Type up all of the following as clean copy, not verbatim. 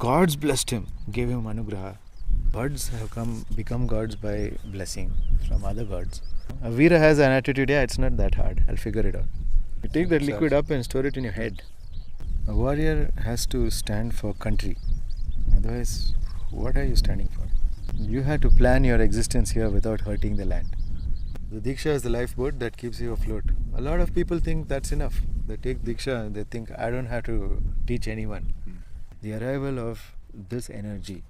gods blessed him, gave him anugraha. Gods have become gods by blessing from other gods. Veera has an attitude, yeah, it's not that hard, I'll figure it out. You take that liquid up and store it in your head. A warrior has to stand for country. Otherwise, what are you standing for? You have to plan your existence here without hurting the land. The Deeksha is the lifeboat that keeps you afloat. A lot of people think that's enough. They take Deeksha and they think, I don't have to teach anyone. The arrival of this energy,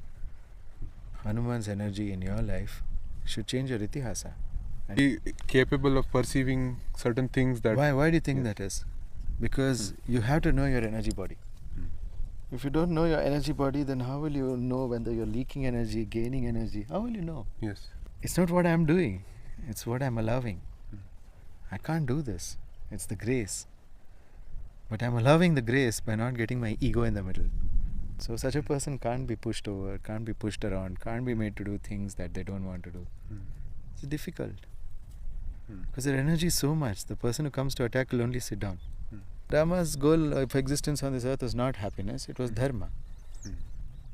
Hanuman's energy in your life, should change your itihasa. Be capable of perceiving certain things that... Why do you think that is? Because you have to know your energy body. If you don't know your energy body, then how will you know whether you're leaking energy, gaining energy? How will you know? Yes. It's not what I'm doing. It's what I'm allowing. I can't do this. It's the grace. But I'm allowing the grace by not getting my ego in the middle. So such a person can't be pushed over, can't be pushed around, can't be made to do things that they don't want to do. It's difficult. Because their energy is so much. The person who comes to attack will only sit down. Rama's goal of existence on this earth was not happiness, it was dharma.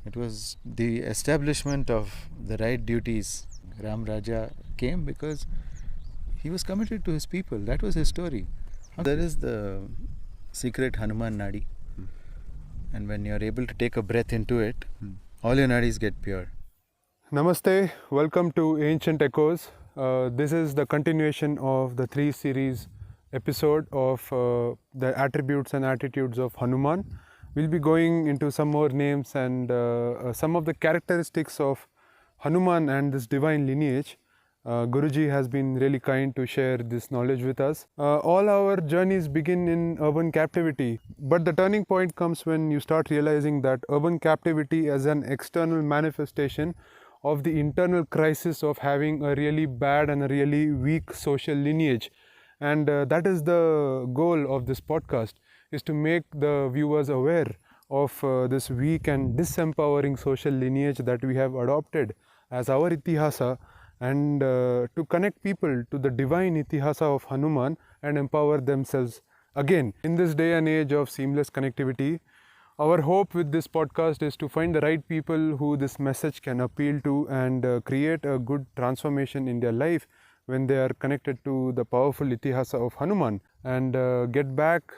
It was the establishment of the right duties. Ram Raja came because he was committed to his people. That was his story. There is the secret Hanuman nadi. And when you are able to take a breath into it, all your nadis get pure. Namaste, welcome to Ancient Echoes. This is the continuation of the 3 series episode of the attributes and attitudes of Hanuman. We'll be going into some more names and some of the characteristics of Hanuman and this divine lineage. Guruji has been really kind to share this knowledge with us. All our journeys begin in urban captivity, but the turning point comes when you start realizing that urban captivity as an external manifestation of the internal crisis of having a really bad and a really weak social lineage. And that is the goal of this podcast, is to make the viewers aware of this weak and disempowering social lineage that we have adopted as our itihasa, and to connect people to the divine itihasa of Hanuman and empower themselves. Again, in this day and age of seamless connectivity, our hope with this podcast is to find the right people who this message can appeal to and create a good transformation in their life when they are connected to the powerful itihasa of Hanuman, and get back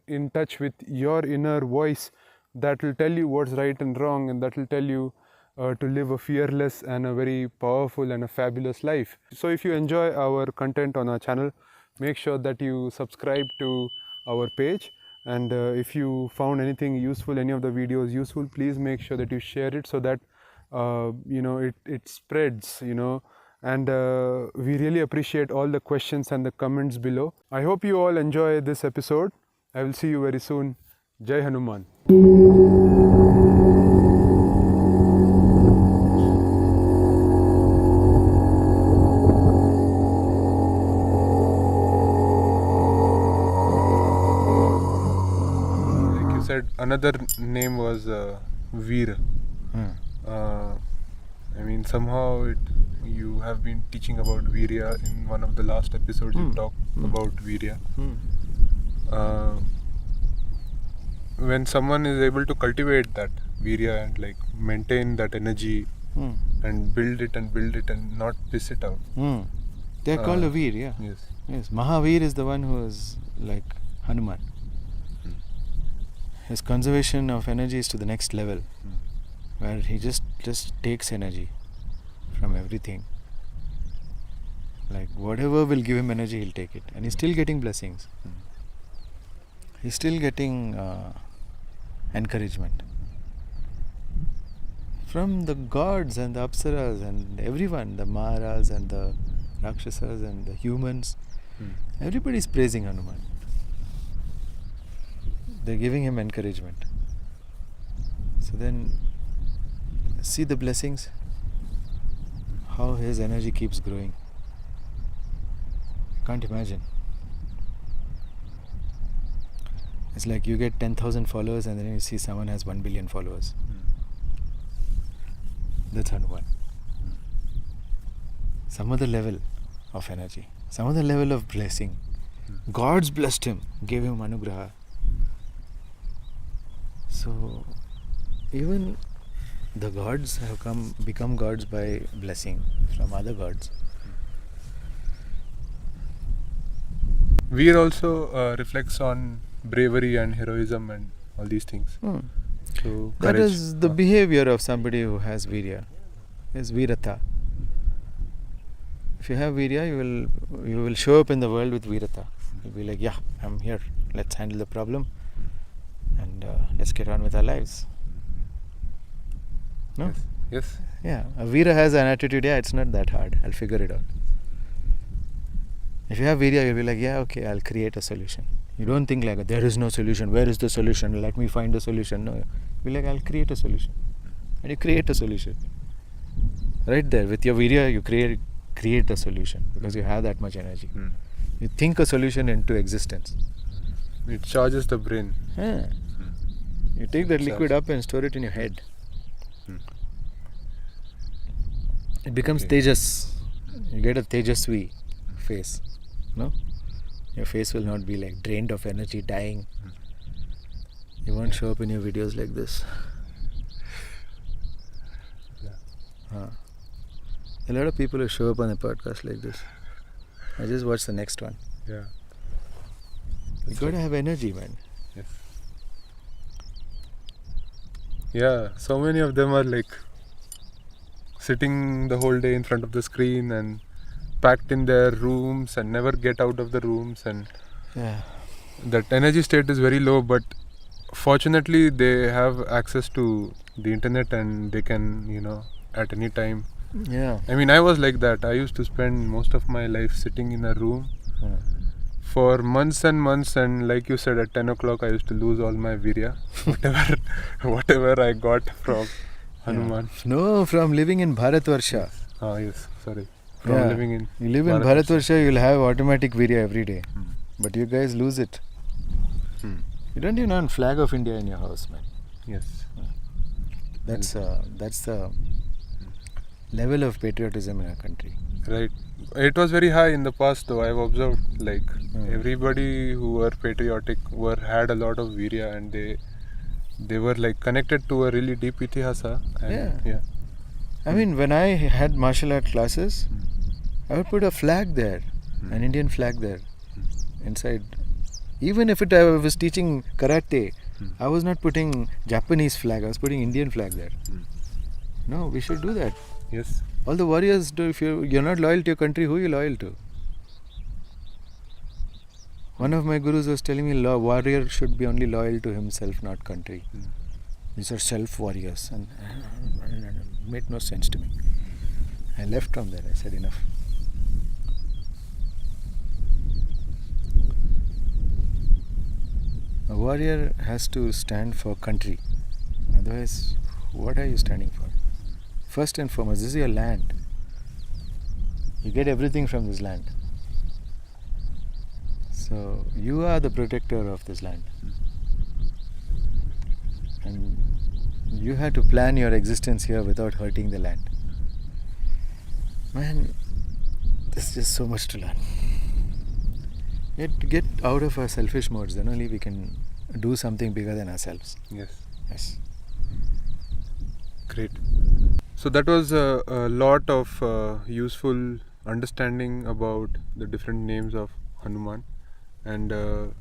in touch with your inner voice that will tell you what's right and wrong, and that will tell you to live a fearless and a very powerful and a fabulous life. So if you enjoy our content on our channel, make sure that you subscribe to our page, and if you found anything useful, any of the videos useful, please make sure that you share it so that it spreads, and we really appreciate all the questions and the comments below. I hope you all enjoy this episode. I will see you very soon. Jai Hanuman. Like you said, another name was Veera. I mean, somehow you have been teaching about Veera in one of the last episodes. You talked about Veera. When someone is able to cultivate that Veera and like maintain that energy and build it and not piss it out. They are called a Veer, yeah. Yes. Mahavir is the one who is like Hanuman. His conservation of energy is to the next level, where he just takes energy from everything. Like whatever will give him energy, he'll take it, and he's still getting blessings. He's still getting encouragement from the gods and the apsaras and everyone, the maras and the rakshasas and the humans. Everybody's praising Hanuman. They're giving him encouragement. So then see the blessings, how his energy keeps growing. Can't imagine. It's like you get 10,000 followers and then you see someone has 1 billion followers. That's Hanuman. Some other level of energy, some other level of blessing. Gods blessed him, gave him anugraha. So Even the gods have become gods by blessing from other gods. Veer also reflects on bravery and heroism and all these things. So That courage. is the behavior of somebody who has virya. Is virata. If you have virya, you will show up in the world with virata. You'll be like, yeah, I'm here. Let's handle the problem, and let's get on with our lives. No? Yes. Yeah, a Veera has an attitude, yeah, it's not that hard, I'll figure it out. If you have Veera, you'll be like, yeah, okay, I'll create a solution. You don't think like, there is no solution, where is the solution, let me find a solution. No, you'll be like, I'll create a solution. And you create a solution. Right there, with your Veera, you create a solution because you have that much energy. You think a solution into existence. It charges the brain. You take that liquid up and store it in your head. It becomes Tejas. You get a Tejasvi face. No? Your face will not be like drained of energy, dying. You won't show up in your videos like this. A lot of people who show up on a podcast like this. I just watched the next one. Yeah. You gotta have energy, man. Yes. Yeah, so many of them are like sitting the whole day in front of the screen and packed in their rooms and never get out of the rooms, and that energy state is very low, but fortunately they have access to the internet and they can, at any time. Yeah. I mean, I was like that. I used to spend most of my life sitting in a room for months and months, and like you said, at 10 o'clock I used to lose all my virya, whatever I got from Hanuman. No, from living in Bharatvarsha. Yes, sorry. From living in You live in Bharatvarsha, you'll have automatic virya every day. But you guys lose it. You don't even have a flag of India in your house, man. Yes. That's the level of patriotism in our country. Right. It was very high in the past, though. I've observed like everybody who were patriotic had a lot of virya, and they were like connected to a really deep itihasa. And I mean, when I had martial art classes, I would put a flag there, an Indian flag there, inside. Even if I was teaching karate, I was not putting Japanese flag, I was putting Indian flag there. No, we should do that. Yes. All the warriors do. If you're not loyal to your country, who are you loyal to? One of my gurus was telling me, warrior should be only loyal to himself, not country. These are self-warriors, and it made no sense to me. I left from there. I said, enough. A warrior has to stand for country. Otherwise, what are you standing for? First and foremost, this is your land. You get everything from this land. So, you are the protector of this land. And you have to plan your existence here without hurting the land. Man, there's just so much to learn. We have to get out of our selfish modes, then only we can do something bigger than ourselves. Yes. Great. So that was a lot of useful understanding about the different names of Hanuman, and a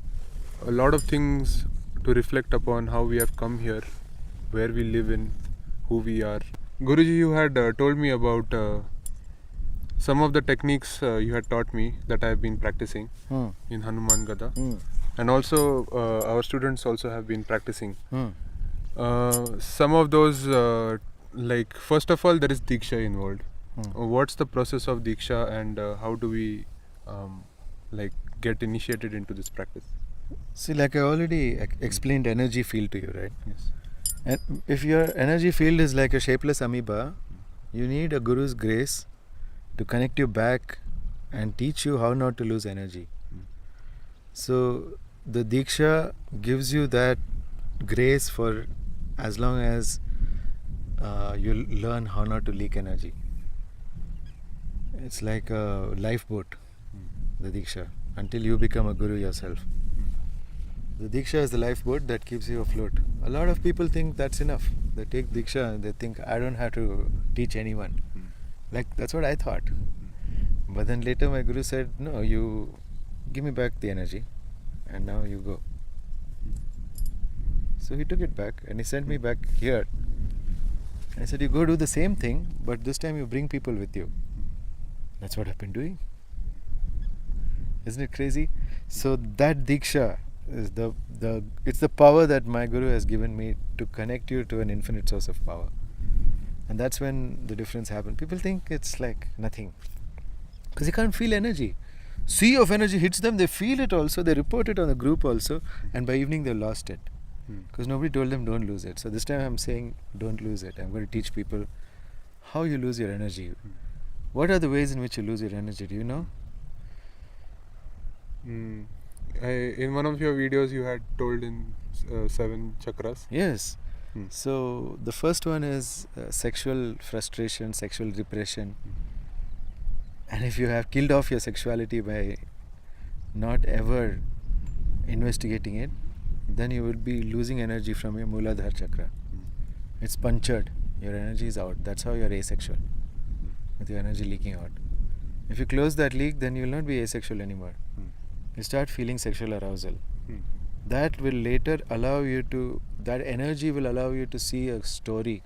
lot of things to reflect upon how we have come here, where we live in, who we are. Guruji, you had told me about some of the techniques you had taught me that I have been practicing in Hanuman Gada, and also our students also have been practicing. Some of those, like first of all, there is Deeksha involved. What's the process of Deeksha, and how do we get initiated into this practice? See, like I already explained energy field to you, right? Yes. And if your energy field is like a shapeless amoeba, you need a guru's grace to connect you back and teach you how not to lose energy. So the Deeksha gives you that grace for as long as you learn how not to leak energy. It's like a lifeboat, the Deeksha, until you become a guru yourself. The Deeksha is the lifeboat that keeps you afloat. A lot of people think that's enough. They take Deeksha and they think I don't have to teach anyone. Like that's what I thought. But then later my Guru said, no, you give me back the energy and now you go. So he took it back and he sent me back here. And he said, you go do the same thing, but this time you bring people with you. That's what I've been doing. Isn't it crazy? So that Deeksha is it's the power that my Guru has given me to connect you to an infinite source of power. And that's when the difference happens. People think it's like nothing. Because you can't feel energy. Sea of energy hits them, they feel it also, they report it on the group also, and by evening they've lost it. Because nobody told them don't lose it. So this time I'm saying don't lose it. I'm going to teach people how you lose your energy. What are the ways in which you lose your energy? Do you know? In one of your videos you had told in 7 chakras. Yes. So the first one is sexual frustration, sexual repression. And if you have killed off your sexuality by not ever investigating it, then you will be losing energy from your Mooladhara chakra. It's punctured. Your energy is out. That's how you are asexual. With your energy leaking out. If you close that leak, then you will not be asexual anymore. You start feeling sexual arousal. That will later allow you to, that energy will allow you to see a story,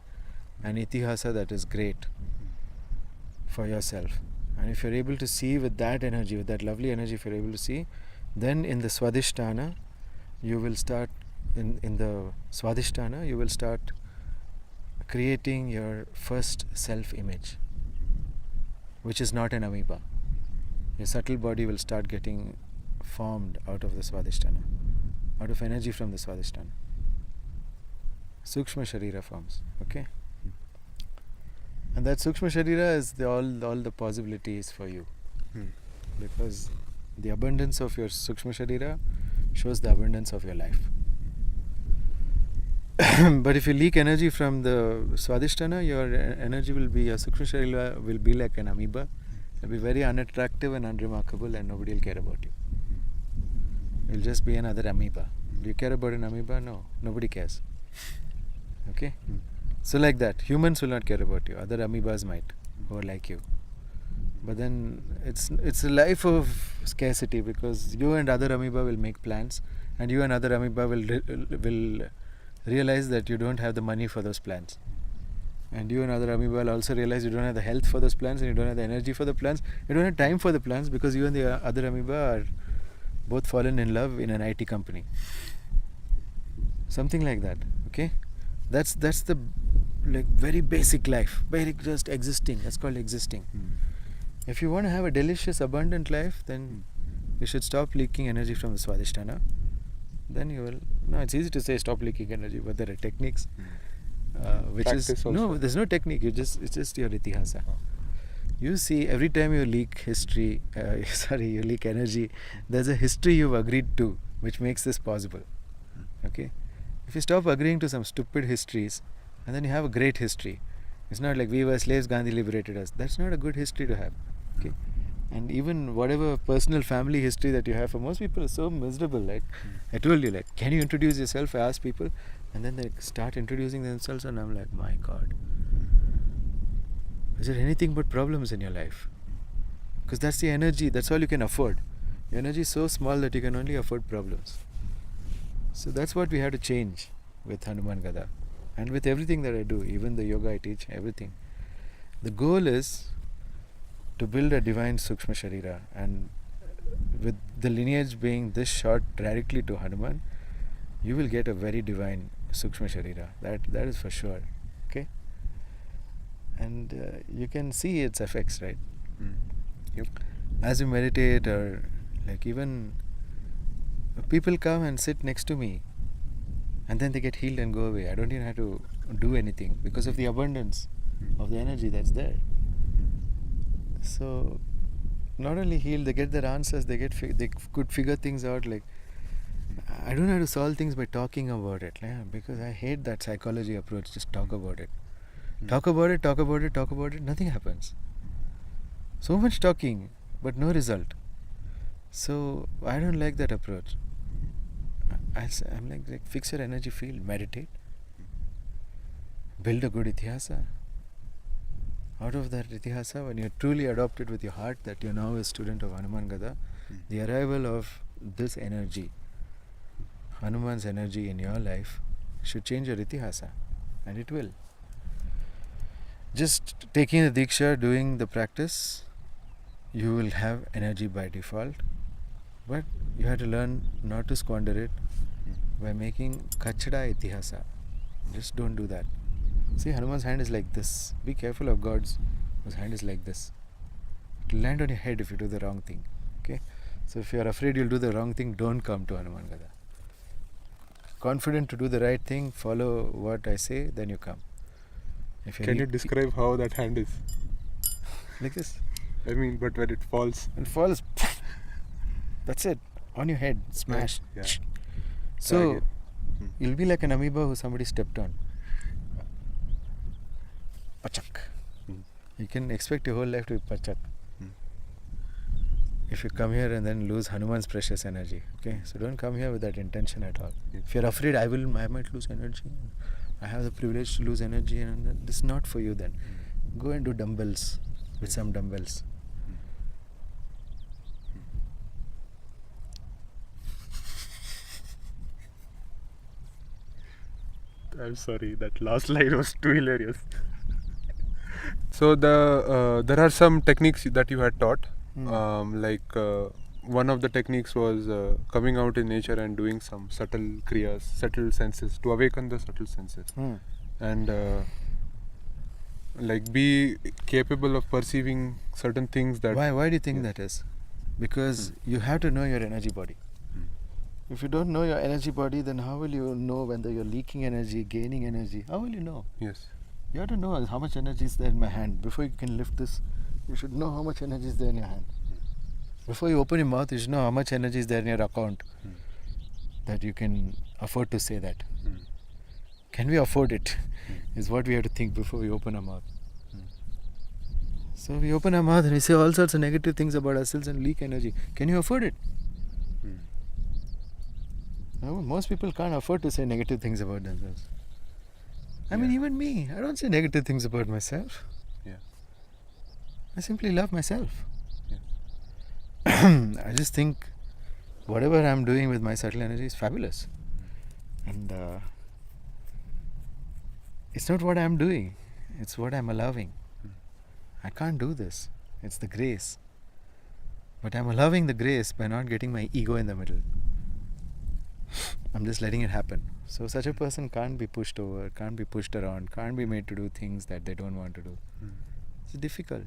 an itihasa that is great for yourself. And if you're able to see with that energy, with that lovely energy, if you're able to see, then in the Swadhisthana, you will start, in the Swadhisthana, you will start creating your first self-image, which is not an amoeba. Your subtle body will start getting formed out of the Swadhisthana, out of energy from the Swadhisthana. Sukshma Sharira forms, okay? And that Sukshma Sharira is all the possibilities for you. Because the abundance of your Sukshma Sharira shows the abundance of your life. But if you leak energy from the Swadhisthana, your energy will be, your Sukshma Sharira will be like an amoeba. It will be very unattractive and unremarkable, and nobody will care about you. You'll just be another amoeba. Do you care about an amoeba? No, nobody cares. Okay? So like that, humans will not care about you. Other amoebas might, who are like you. But then it's a life of scarcity, because you and other amoeba will make plans, and you and other amoeba will realize that you don't have the money for those plans. And you and other amoeba will also realize you don't have the health for those plans, and you don't have the energy for the plans. You don't have time for the plans, because you and the other amoeba are both fallen in love in an IT company. Something like that. Okay? That's the like very basic life, very just existing. That's called existing. If you want to have a delicious, abundant life, then you should stop leaking energy from the Swadhisthana. Then you will. No, it's easy to say stop leaking energy, but there are techniques. Which Practice is also. no, there's no technique. It's just your itihasa. You see, every time you leak history, you leak energy, there's a history you've agreed to, which makes this possible. Okay? If you stop agreeing to some stupid histories, and then you have a great history, it's not like we were slaves, Gandhi liberated us. That's not a good history to have. Okay? And even whatever personal family history that you have, for most people, is so miserable. Like I told you, like, can you introduce yourself? I ask people, and then they start introducing themselves, and I'm like, my God, is there anything but problems in your life? Because that's the energy. That's all you can afford. Your energy is so small that you can only afford problems. So that's what we have to change with Hanuman Gada, and with everything that I do, even the yoga I teach, everything. The goal is to build a divine Sukshma Sharira, and with the lineage being this short directly to Hanuman, you will get a very divine Sukshma Sharira. That is for sure. Okay? And you can see its effects, right? Yep. As you meditate, or like even people come and sit next to me, and then they get healed and go away. I don't even have to do anything because of the abundance of the energy that's there. So not only healed, they get their answers. They could figure things out. Like I don't have to solve things by talking about it, because I hate that psychology approach. Just talk about it. Talk about it, talk about it, talk about it. Nothing happens. So much talking, but no result. So I don't like that approach. I'm like fix your energy field, meditate. build a good itihasa. Out of that itihasa, when you truly adopt it with your heart that you're now a student of Hanuman Gada, the arrival of this energy, Hanuman's energy in your life, should change your itihasa, and it will. Just taking the Deeksha, doing the practice, you will have energy by default, but you have to learn not to squander it by making kachada itihasa. Just don't do that. See, Hanuman's hand is like this. Be careful of gods whose hand is like this. It will land on your head if you do the wrong thing. Okay? So if you are afraid you'll do the wrong thing, don't come to Hanuman Gada. Confident to do the right thing, follow what I say, then you come. If Can you describe how that hand is? like this? I mean, but when it falls. And falls, that's it. On your head, smash. Yeah. So you'll be like an amoeba who somebody stepped on. Pachak. You can expect your whole life to be pachak. If you come here and then lose Hanuman's precious energy. Okay? So don't come here with that intention at all. Yes. If you're afraid I might lose energy, I have the privilege to lose energy, and this is not for you then. Go and do dumbbells with some dumbbells. I'm sorry, that last line was too hilarious. So there are some techniques that you had taught. One of the techniques was coming out in nature and doing some subtle kriyas, subtle senses, to awaken the subtle senses, and be capable of perceiving certain things that. Why do you think that is? Because you have to know your energy body. If you don't know your energy body, then how will you know whether you're leaking energy, gaining energy? How will you know? Yes. You have to know how much energy is there in my hand. Before you can lift this, you should know how much energy is there in your hand. Before you open your mouth, you should know how much energy is there in your account that you can afford to say that. Can we afford it? Is what we have to think before we open our mouth. So we open our mouth and we say all sorts of negative things about ourselves and leak energy. Can you afford it? No, most people can't afford to say negative things about themselves. I mean, even me, I don't say negative things about myself. Yeah. I simply love myself. Yeah. I just think whatever I'm doing with my subtle energy is fabulous. And it's not what I'm doing, it's what I'm allowing. I can't do this. It's the grace. But I'm allowing the grace by not getting my ego in the middle. I'm just letting it happen. So such a person can't be pushed over, can't be pushed around, can't be made to do things that they don't want to do. It's difficult.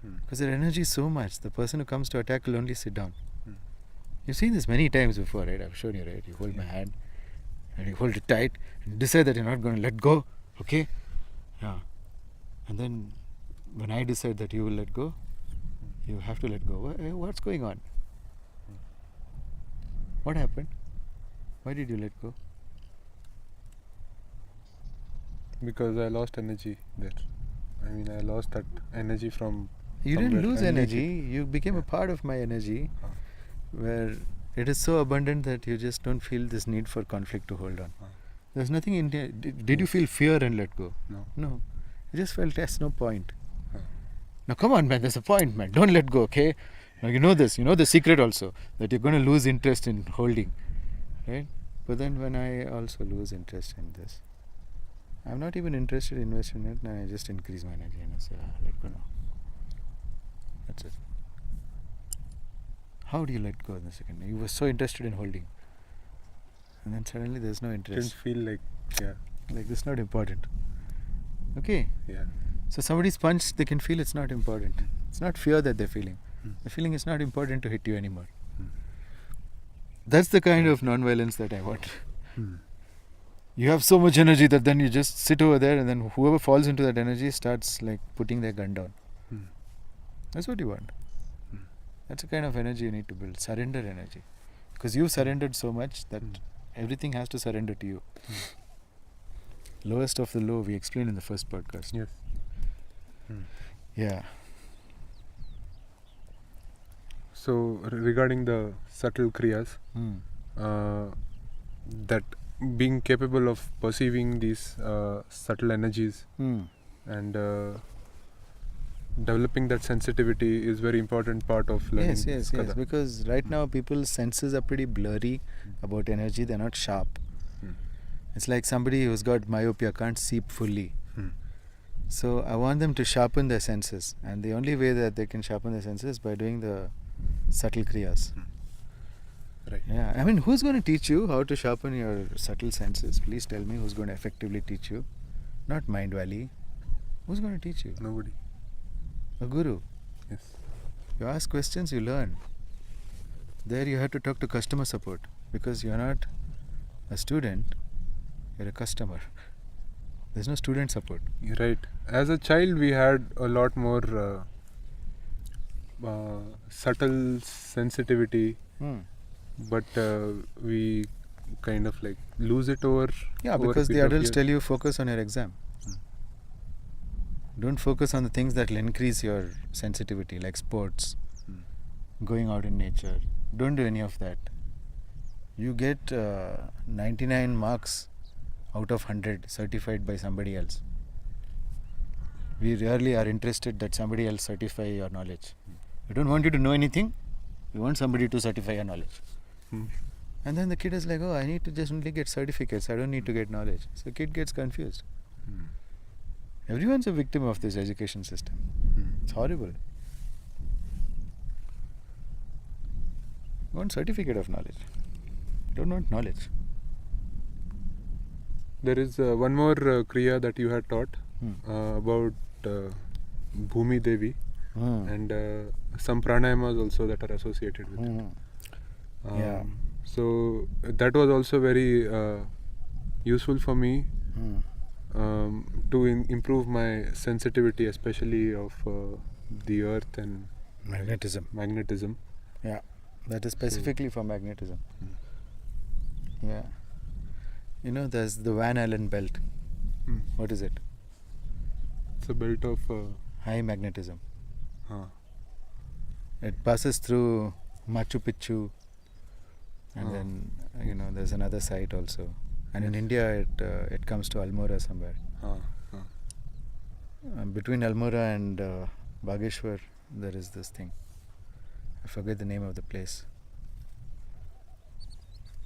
Because their energy is so much, the person who comes to attack will only sit down. You've seen this many times before, right? I've shown you, right? You hold my hand and you hold it tight and decide that you're not going to let go. Okay? Yeah. And then when I decide that you will let go, you have to let go. What's going on? What happened? Why did you let go? Because I lost energy there. I mean, I lost that energy from. You didn't lose energy. You became a part of my energy, where it is so abundant that you just don't feel this need for conflict to hold on. There's nothing in there. Did you feel fear and let go? No. You just felt there's no point. Now come on, man. There's a point, man. Don't let go, okay? Now you know this. You know the secret also, that you're going to lose interest in holding, right? But then when I also lose interest in this, I'm not even interested in investing in it. Now I just increase my energy and I say, let go now. That's it. How do you let go in a second? You were so interested in holding, and then suddenly there's no interest. Didn't feel like, Like this is not important. Okay. Yeah. So somebody's punched, they can feel it's not important. It's not fear that they're feeling. The feeling is not important to hit you anymore. That's the kind of non-violence that I want. You have so much energy that then you just sit over there and then whoever falls into that energy starts like putting their gun down. That's what you want. That's the kind of energy you need to build. Surrender energy. Because you've surrendered so much that everything has to surrender to you. Lowest of the low, we explained in the first podcast. Yes. Yeah. So regarding the subtle kriyas, that being capable of perceiving these subtle energies Hmm. and developing that sensitivity is very important part of learning Yes, this yes, yes. kada. Because right now people's senses are pretty blurry about energy. They're not sharp. Hmm. It's like somebody who's got myopia can't see fully. Hmm. So I want them to sharpen their senses, and the only way that they can sharpen their senses is by doing the subtle kriyas. Right. Yeah, I mean, who's going to teach you how to sharpen your subtle senses? Please tell me who's going to effectively teach you. Not Mind Valley. Who's going to teach you? Nobody. A guru. Yes. You ask questions, you learn. There you have to talk to customer support because you're not a student, you're a customer. There's no student support. You're right. As a child, we had a lot more subtle sensitivity, but we kind of like lose it over. Yeah, over a because the period of adults years. tell you focus on your exam. Don't focus on the things that will increase your sensitivity, like sports, going out in nature. Don't do any of that. You get 99 marks out of 100 certified by somebody else. We rarely are interested that somebody else certify your knowledge. We don't want you to know anything. We want somebody to certify your knowledge. And then the kid is like, oh, I need to just only get certificates. I don't need to get knowledge. So the kid gets confused. Everyone's a victim of this education system. It's horrible. You want certificate of knowledge. You don't want knowledge. There is one more kriya that you had taught about Bhoomi Devi and some pranayamas also that are associated with it. Yeah. So that was also very useful for me to improve my sensitivity, especially of the earth and Magnetism. Yeah. That is specifically for magnetism. Yeah. You know, there's the Van Allen belt. What is it? It's a belt of High magnetism. It passes through Machu Picchu, and then there's another site also. And in India, it comes to Almora somewhere. Between Almora and Bageshwar, there is this thing. I forget the name of the place.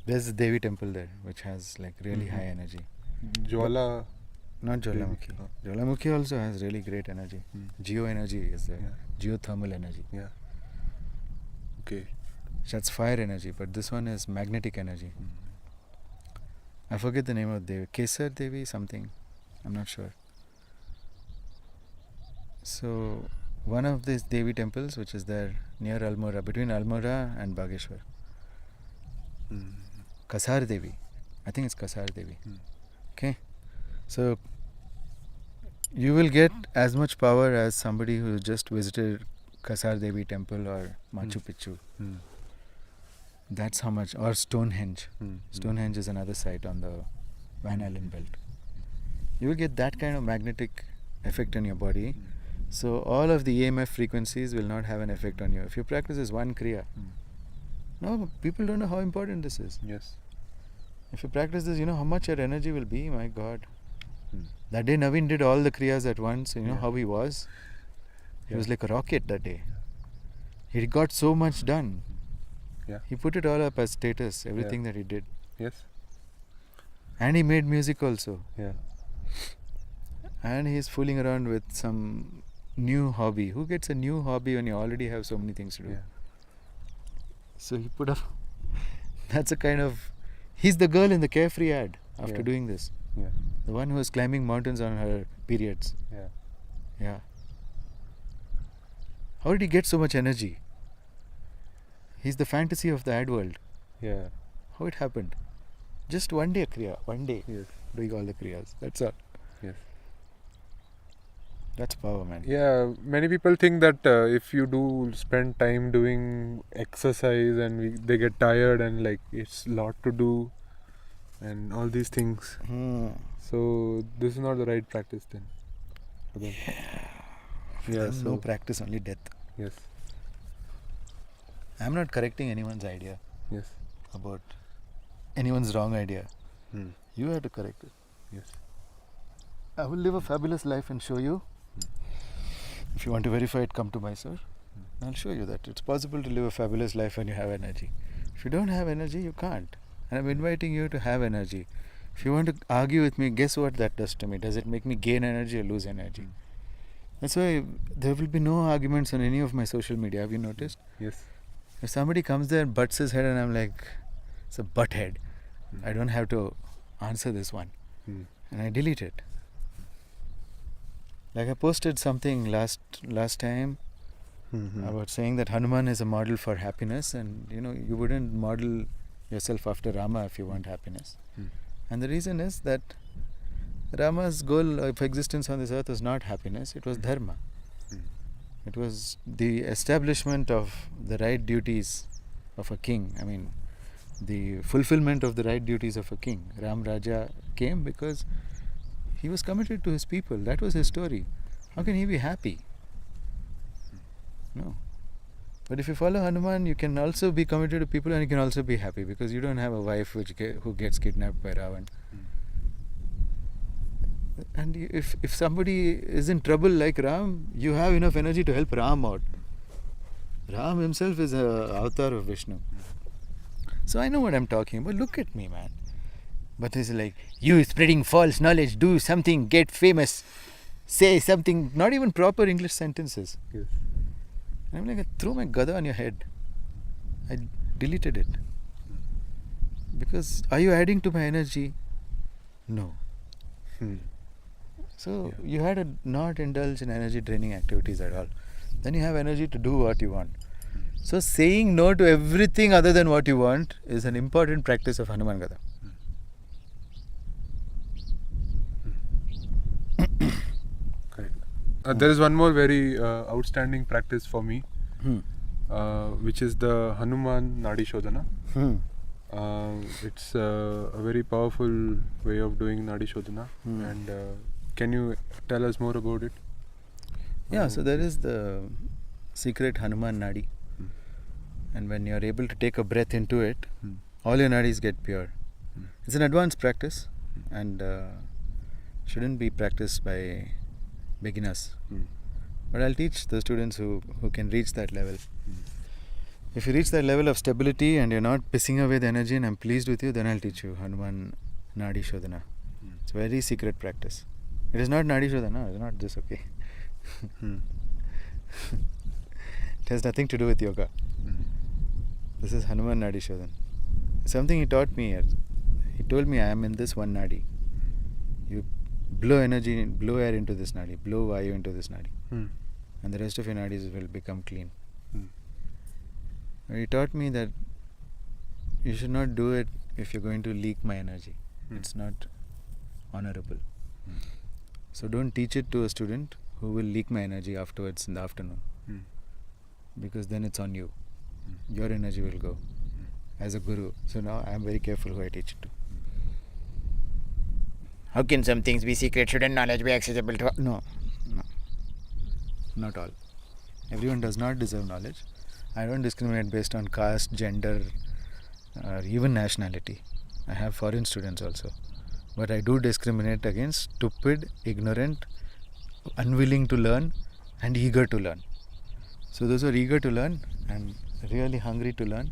There's a Devi temple there, which has like really high energy. Jwala. Not Jwalamukhi. Jwalamukhi also has really great energy. Geo energy is there. Geothermal energy. Yeah. Okay. That's fire energy, but this one is magnetic energy. I forget the name of Devi. Kesar Devi something. I'm not sure. So, one of these Devi temples, which is there near Almora, between Almora and Bageshwar. Kasar Devi. I think it's Kasar Devi. Okay. So, you will get as much power as somebody who just visited Kasar Devi temple or Machu Picchu. That's how much. Or Stonehenge. Stonehenge is another site on the Van Allen belt. You will get that kind of magnetic effect on your body. So all of the EMF frequencies will not have an effect on you. If you practice this one kriya, no, people don't know how important this is. Yes. If you practice this, you know how much your energy will be. My God. That day Naveen did all the kriyas at once. You know how he was? He was like a rocket that day. He got so much done. Yeah. He put it all up as status, everything that he did. Yes. And he made music also. Yeah. And he's fooling around with some new hobby. Who gets a new hobby when you already have so many things to do? Yeah. So he put up. That's a kind of. He's the girl in the Carefree ad after doing this. Yeah. The one who was climbing mountains on her periods. Yeah. Yeah. How did he get so much energy? He's the fantasy of the ad world. Yeah. How it happened? Just one day kriya. One day. Yes. Doing all the kriyas. That's all. Yes. That's power, man. Yeah, many people think that if you do spend time doing exercise and they get tired and like it's a lot to do and all these things. So this is not the right practice then. For them. Yeah. So No practice, only death. yes. I'm not correcting anyone's idea Yes. about anyone's wrong idea. You have to correct it. Yes. I will live a fabulous life and show you. If you want to verify it, come to Mysore. I'll show you that it's possible to live a fabulous life when you have energy. If you don't have energy, you can't. And I'm inviting you to have energy. If you want to argue with me, guess what that does to me? Does it make me gain energy or lose energy? That's why there will be no arguments on any of my social media. Have you noticed? Yes. If somebody comes there and butts his head and I'm like, it's a butt head. I don't have to answer this one. And I delete it. Like I posted something last time about saying that Hanuman is a model for happiness, and you wouldn't model yourself after Rama if you want happiness. And the reason is that Rama's goal of existence on this earth was not happiness, it was dharma. It was the establishment of the right duties of a king. I mean, the fulfillment of the right duties of a king. Ram Raja came because he was committed to his people. That was his story. How can he be happy? No. But if you follow Hanuman, you can also be committed to people and you can also be happy because you don't have a wife who gets kidnapped by Ravan. And if somebody is in trouble like Ram, you have enough energy to help Ram out. Ram himself is an avatar of Vishnu. So I know what I'm talking about. Look at me, man. But it's like, you spreading false knowledge, do something, get famous, say something, not even proper English sentences. Yes. And I'm like, I threw my gada on your head. I deleted it. Because are you adding to my energy? No. So you had to not indulge in energy draining activities at all. Then you have energy to do what you want. So saying no to everything other than what you want is an important practice of Hanuman Gada. Correct. There is one more very outstanding practice for me, which is the Hanuman Nadi Shodhana. It's a very powerful way of doing Nadi Shodhana. And can you tell us more about it? Yeah, so there is the secret Hanuman Nadi. And when you are able to take a breath into it, all your nadis get pure. It's an advanced practice and shouldn't be practiced by beginners. But I'll teach the students who can reach that level. If you reach that level of stability and you're not pissing away the energy and I'm pleased with you, then I'll teach you Hanuman Nadi Shodhana. It's a very secret practice. It is not Nadi Shodhana, it's not this, okay? It has nothing to do with yoga. This is Hanuman Nadi Shodhana. Something he taught me here. He told me I am in this one nadi. You blow energy, blow air into this nadi, blow vayu into this nadi. And the rest of your nadis will become clean. He taught me that you should not do it if you're going to leak my energy. It's not honorable. So don't teach it to a student who will leak my energy afterwards in the afternoon. Because then it's on you. Your energy will go as a guru. So now I am very careful who I teach it to. How can some things be secret? Shouldn't knowledge be accessible to all? No, not all. Everyone does not deserve knowledge. I don't discriminate based on caste, gender, or even nationality. I have foreign students also. But I do discriminate against stupid, ignorant, unwilling to learn and eager to learn. So those who are eager to learn and really hungry to learn,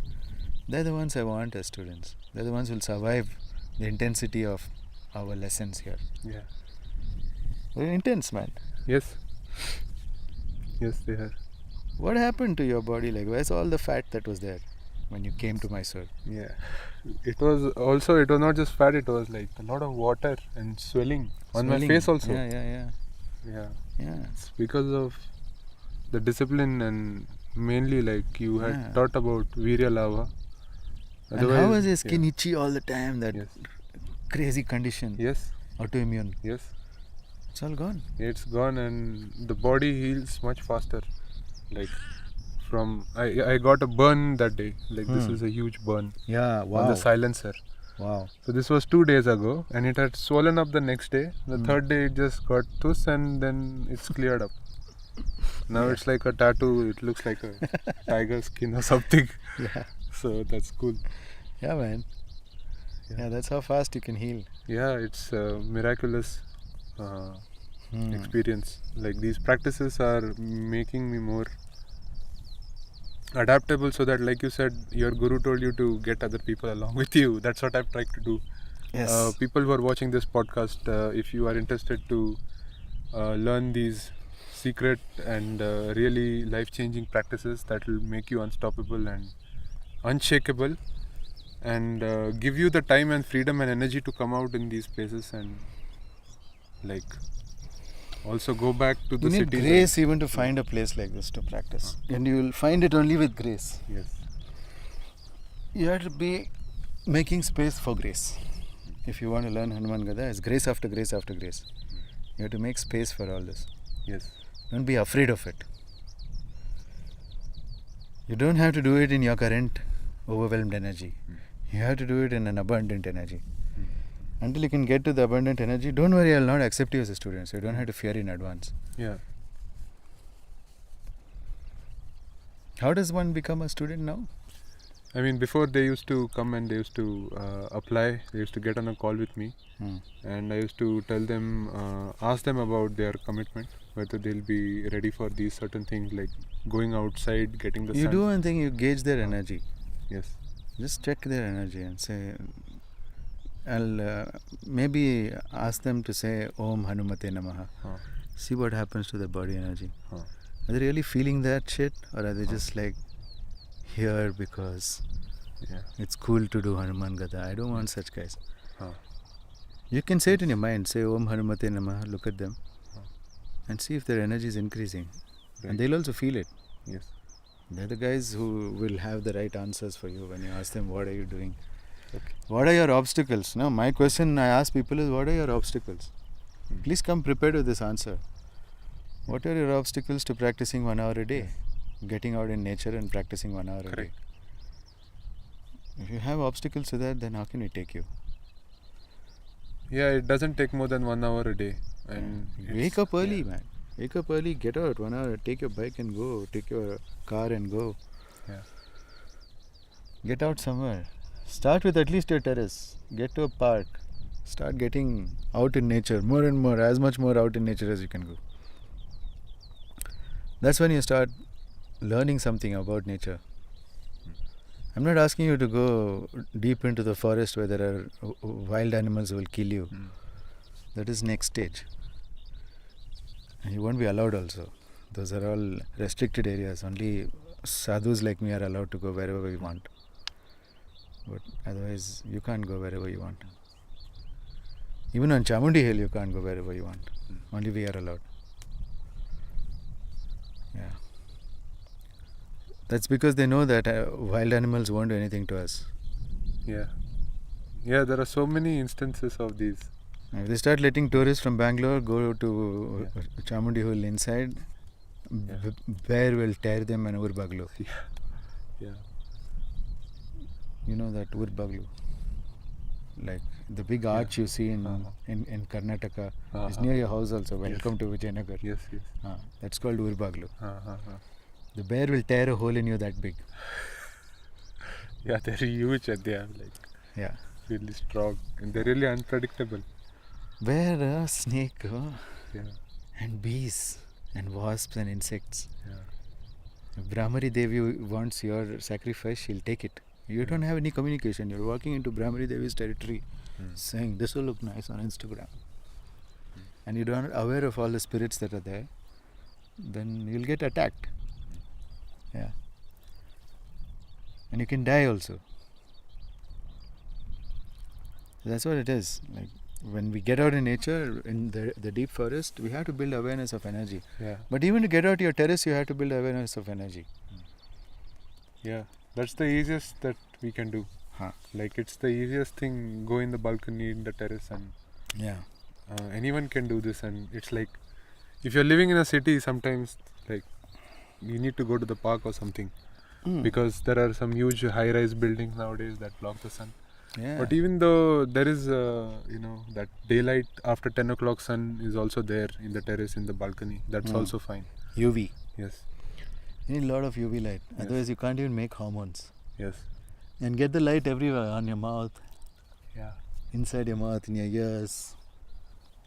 they're the ones I want as students. They're the ones who will survive the intensity of our lessons here. Yeah. Very intense, man. Yes. Yes, they are. What happened to your body? Like, where's all the fat that was there when you came to Mysore? Yeah. It was not just fat, it was like a lot of water and swelling on my face also. Yeah. It's because of the discipline and mainly like you had taught about Veera lava. And how was your skin itchy all the time? That crazy condition. Yes. Autoimmune. Yes. It's all gone. It's gone and the body heals much faster. Like from I got a burn that day. Like this is a huge burn. Yeah, wow. On the silencer. Wow. So this was 2 days ago and it had swollen up the next day. The third day it just got thus and then it's cleared up. Now it's like a tattoo. It looks like a tiger skin or something. Yeah. So that's cool. Yeah, man. Yeah, that's how fast you can heal. Yeah, it's a miraculous experience. Like these practices are making me more adaptable, so that, like you said, your guru told you to get other people along with you. That's what I've tried to do. Yes. People who are watching this podcast, if you are interested to learn these secret and really life-changing practices that will make you unstoppable and unshakable, and give you the time and freedom and energy to come out in these places and like also go back to the You need cities. grace even to find a place like this to practice. And you will find it only with grace. Yes. You have to be making space for grace. If you want to learn Hanuman Gada, it's grace after grace after grace. You have to make space for all this. Yes. Don't be afraid of it. You don't have to do it in your current overwhelmed energy. You have to do it in an abundant energy. Until you can get to the abundant energy, don't worry, I will not accept you as a student. So you don't have to fear in advance. Yeah. How does one become a student now? I mean, before they used to come and they used to apply. They used to get on a call with me, and I used to tell them, ask them about their commitment, whether they'll be ready for these certain things like going outside, getting the You sun. do one thing, you gauge their energy. Yes. Just check their energy and say, I'll maybe ask them to say Om Hanumate Namaha. See what happens to their body energy. Are they really feeling that shit, or are they just like here because it's cool to do Hanuman Gada? I don't want such guys. You can say it in your mind, say Om Hanumate Namaha, look at them and see if their energy is increasing. And they'll also feel it. Yes. They're the guys who will have the right answers for you when you ask them, what are you doing? Okay. What are your obstacles? No, my question I ask people is, what are your obstacles? Please come prepared with this answer. What are your obstacles to practicing 1 hour a day? Getting out in nature and practicing 1 hour a day. If you have obstacles to that, then how can we take you? Yeah, it doesn't take more than 1 hour a day. And wake up early, man. Wake up early, get out 1 hour, take your bike and go, take your car and go. Yeah. Get out somewhere. Start with at least your terrace. Get to a park. Start getting out in nature, more and more, as much more out in nature as you can go. That's when you start learning something about nature. I'm not asking you to go deep into the forest where there are wild animals who will kill you. That is next stage. And you won't be allowed also. Those are all restricted areas. Only sadhus like me are allowed to go wherever we want. But otherwise, you can't go wherever you want. Even on Chamundi Hill, you can't go wherever you want. Only we are allowed. Yeah. That's because they know that wild animals won't do anything to us. Yeah. Yeah, there are so many instances of these. If they start letting tourists from Bangalore go to Chamundi Hill inside, bear will tear them an urbaglu. Yeah. You know that urbaglu? Like the big arch you see in Karnataka is near your house also. Welcome to Vijayanagar. Yes, yes. That's called urbaglu. The bear will tear a hole in you that big. Yeah, they're huge and they are like really strong and they're really unpredictable. Bear, snake, and bees and wasps and insects. If Brahmari Devi wants your sacrifice, she'll take it. You don't have any communication. You're walking into Brahmari Devi's territory saying, this will look nice on Instagram. And you're not aware of all the spirits that are there, then you'll get attacked. Yeah. And you can die also. That's what it is. Like when we get out in nature, in the deep forest, we have to build awareness of energy. Yeah. But even to get out your terrace, you have to build awareness of energy. Yeah. That's the easiest that we can do. Like it's the easiest thing. Go in the balcony, in the terrace, and anyone can do this. And it's like if you're living in a city, sometimes like you need to go to the park or something because there are some huge high-rise buildings nowadays that block the sun. Yeah. But even though there is that daylight after 10 o'clock sun is also there in the terrace, in the balcony, that's also fine. UV. Yes. You need a lot of UV light. Otherwise you can't even make hormones. Yes. And get the light everywhere, on your mouth, Yeah. Inside your mouth, in your ears,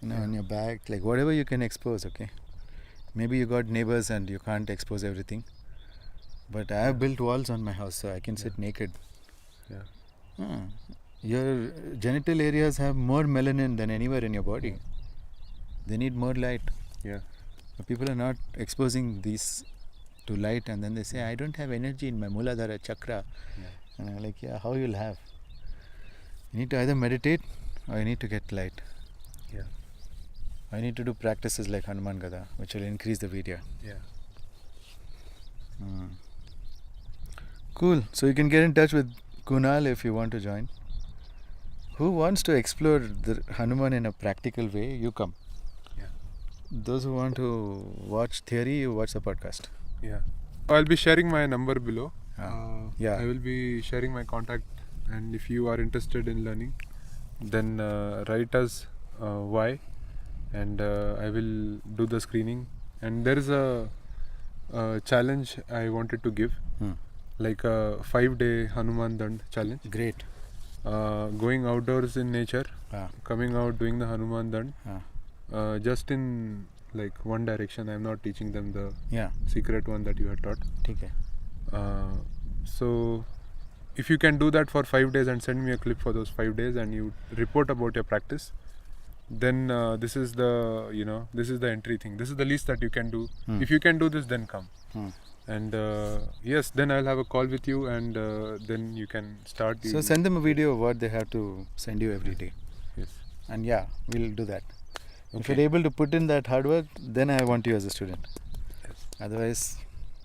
on your back, like whatever you can expose, okay? Maybe you got neighbors and you can't expose everything. But I have built walls on my house so I can sit naked. Yeah. Your genital areas have more melanin than anywhere in your body. They need more light. Yeah. But people are not exposing these to light, and then they say, I don't have energy in my Muladhara chakra. Yeah. And I'm like, yeah, how you'll have? You need to either meditate or you need to get light. Yeah. I need to do practices like Hanuman Gada, which will increase the Veera. Yeah. Cool. So you can get in touch with Kunal if you want to join. Who wants to explore the Hanuman in a practical way, you come. Yeah. Those who want to watch theory, you watch the podcast. Yeah. I'll be sharing my number below. Yeah. I will be sharing my contact, and if you are interested in learning, then write us why, and I will do the screening. And there is a challenge I wanted to give, like a 5-day Hanuman Dand challenge. Great. Going outdoors in nature, coming out, doing the Hanuman Dand, just in like one direction. I'm not teaching them the secret one that you had taught. Okay. So if you can do that for 5 days and send me a clip for those 5 days, and you report about your practice, then this is the this is the entry thing. This is the least that you can do. If you can do this, then come. And yes, then I'll have a call with you, and then you can start. So send them a video of what they have to send you every day. Yes. And we'll do that. Okay. If you're able to put in that hard work, then I want you as a student. Yes. Otherwise,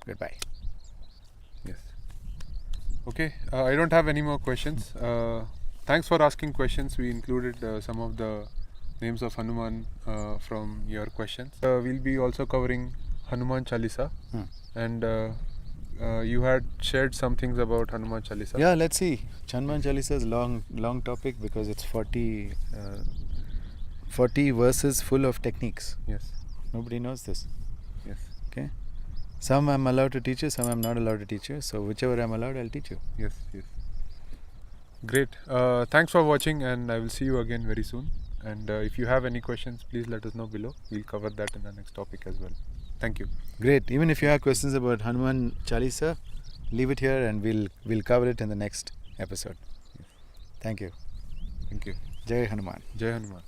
goodbye. Yes. Okay. I don't have any more questions. Thanks for asking questions. We included some of the names of Hanuman from your questions. We'll be also covering Hanuman Chalisa, and you had shared some things about Hanuman Chalisa. Yeah, let's see. Hanuman Chalisa is long topic because it's 40 verses full of techniques. Yes. Nobody knows this. Yes. Okay. Some I'm allowed to teach you, some I'm not allowed to teach you. So whichever I'm allowed, I'll teach you. Yes. Yes. Great. Thanks for watching, and I will see you again very soon. And if you have any questions, please let us know below. We'll cover that in the next topic as well. Thank you. Great. Even if you have questions about Hanuman Chalisa, leave it here and we'll cover it in the next episode. Yes. Thank you. Thank you. Jai Hanuman. Jai Hanuman.